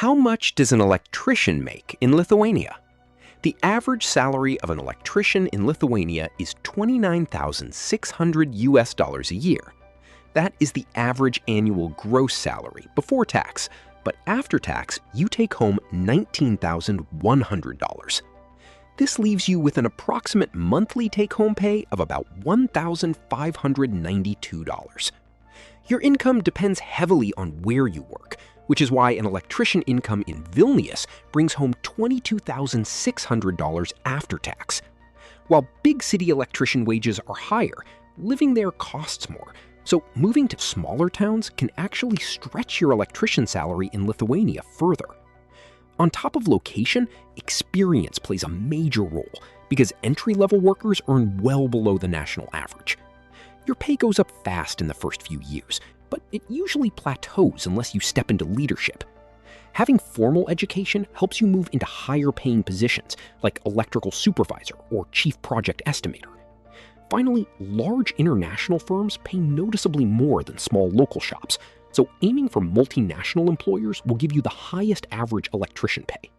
How much does an electrician make in Lithuania? The average salary of an electrician in Lithuania is $29,600 a year. That is the average annual gross salary before tax, but after tax, you take home $19,100. This leaves you with an approximate monthly take-home pay of about $1,592. Your income depends heavily on where you work, which is why an electrician income in Vilnius brings home $22,600 after tax. While big city electrician wages are higher, living there costs more, so moving to smaller towns can actually stretch your electrician salary in Lithuania further. On top of location, experience plays a major role because entry-level workers earn well below the national average. Your pay goes up fast in the first few years, but it usually plateaus unless you step into leadership. Having formal education helps you move into higher-paying positions like electrical supervisor or chief project estimator. Finally, large international firms pay noticeably more than small local shops, so aiming for multinational employers will give you the highest average electrician pay.